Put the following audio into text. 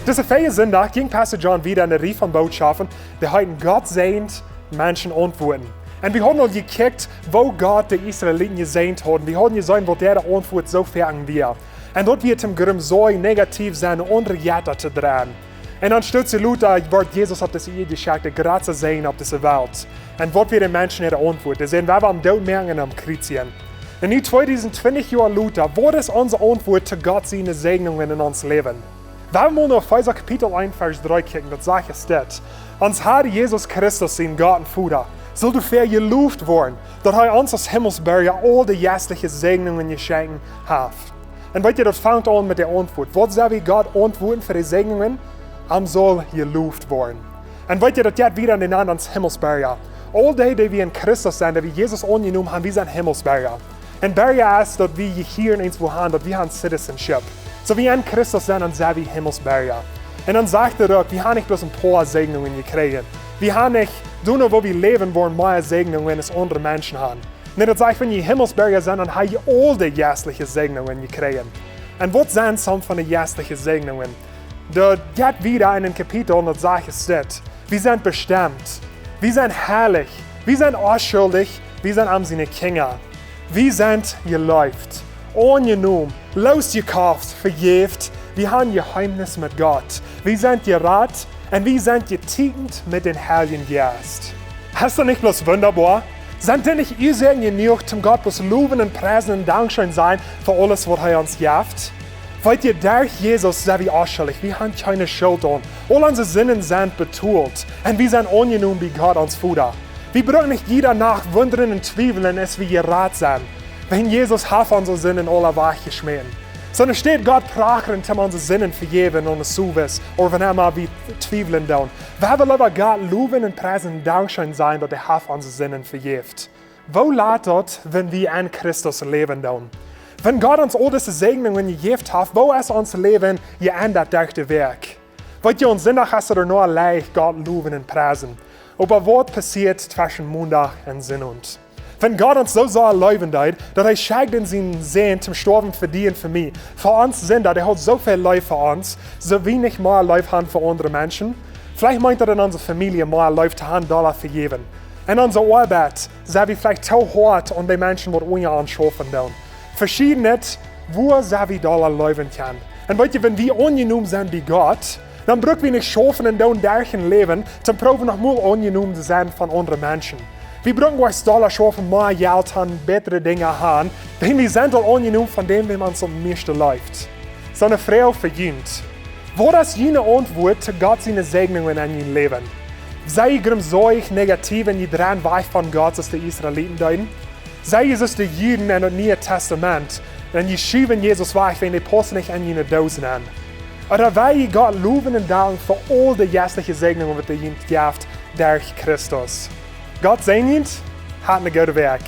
Diese Feiersundag ging Pastor John wieder in der Reihe von Botschaften, die heute Gott sehnt Menschen antworten. Und wir haben auch gekickt, wo Gott die Israeliten gesehnt hat. Wir haben gesehen, wo der Antwort so fern wir. Und dort wird im Grunde so negativ sein, andere Jätter zu drehen. Und dann stützt Luther, wird Jesus auf diese Erde geschickt, der Grazie sehen auf diese Welt. Und was wird den Menschen ihre Antwort? Das sehen wir am Tod merken am Kreuzchen. Und nu 2020 Jahre Luther, was ist unsere Antwort zu Gott seine Segnungen in uns Leben? Wenn wir auf Epheser Kapitel 1, Vers 3 kicken, das sagt es das. Uns Herr Jesus Christus, sein Gott und Vater, soll du für gelobt werden, dass er uns als Himmelsbürger all die geistlichen Segnungen geschenkt hat. Und weißt ihr, das fängt an mit der Antwort. Was soll wir Gott antworten für die Segnungen? Soll gelobt werden. Und weißt ihr, das geht wieder an den anderen Himmelsbürger. All die wir in Christus sind, die wir Jesus angenommen haben, wir sind Himmelsbürger. Und Bürger ist, dass wir hier in uns haben, dass wir haben Citizenship. So wie in Christus sind, dann sind wir Himmelsbürger. Und dann sagt er auch, wir haben nicht bloß ein paar Segnungen gekriegt. Wir haben nicht, nur wo wir leben wollen, mehr Segnungen als andere Menschen haben. Und das sagt, wenn ihr Himmelsbürger sind, dann habt ihr all die geistlichen Segnungen gekriegt. Und was sind some von den geistlichen Segnungen? Da geht wieder in ein Kapitel und das sagt es das. Wir sind bestimmt. Wir sind herrlich. Wir sind unschuldig. Wir sind am seine Kinder. Wir sind geläuft. Ungenommen, losgekauft, vergeft. Wir haben Geheimnis mit Gott. Wir sind gerat und wir sind getitelt mit den Heiligen Geist. Hast du nicht bloß wunderbar? Sind denn nicht ihr sehr genug, zum Gott bloß loben und preisen und Dankeschön sein für alles, was er uns gibt? Weil ihr durch Jesus sind wir ausschuldig. Wir haben keine Schuld an. All unsere Sinnen sind betont. Und wir sind ungenommen wie Gott uns Vater. Wir brauchen nicht jeder nach wundern und zweifeln, es wir gerat sind. Wenn Jesus hat unsere Sinnen alle weggeschmissen. Sondern steht Gott prachend, um unsere Sinnen vergeben und es zuwiss. Oder wenn mal wir zweifeln tun. Wir wollen aber Gott loben und preisen und Dankeschön sein, dass er hat unsere Sinnen vergibt. Wo lädt das, wenn wir in Christus leben tun? Wenn Gott uns all diese Segnungen gegeben hat, wo ist unser Leben geändert durch den Weg? Weil ihr uns Sonntag hast du nur leicht Gott loben und preisen. Aber was passiert zwischen Montag und Sonntag? Wenn Gott uns so erlauben hat, dass er schickt in seinen Sehen zum Sterben für dich und für mich. Für uns sind er hat so viel Leid für uns, so wenig mehr Leid haben für andere Menschen. Vielleicht meint er in unserer Familie mehr Leid zu haben, Dollar vergeben. In unserer Arbeit sind wir vielleicht zu hart und die Menschen, die uns anschaffen tun. Verschiedenes, wo sind wir Dollar leben können. Und weißt ihr, wenn wir ungenommen sind wie Gott, dann brauchen wir nicht schaffen und durch ein Leben, zum Proben noch mal ungenommen zu sein von anderen Menschen. Wir brauchen uns Dollar schaffen, mehr Geld haben, bessere Dinge haben, denn wir sind all ungenommen von dem, wie man es am meisten läuft. So eine Frau verdient. Wo das jene Antwort zu Gott seine Segnungen in ihrem Leben? Sei ich so negativ in die dran weich von Gott, als die Israeliten deuten? Sei es die Juden in das Neue Testament, denn die schieben Jesus weich, wenn die Posten nicht an ihnen Dosen an. Oder weil ich Gott loben und danken für all die geistlichen Segnungen, die er ihnen gibt durch Christus. Gott segnet, hat eine gute Werk.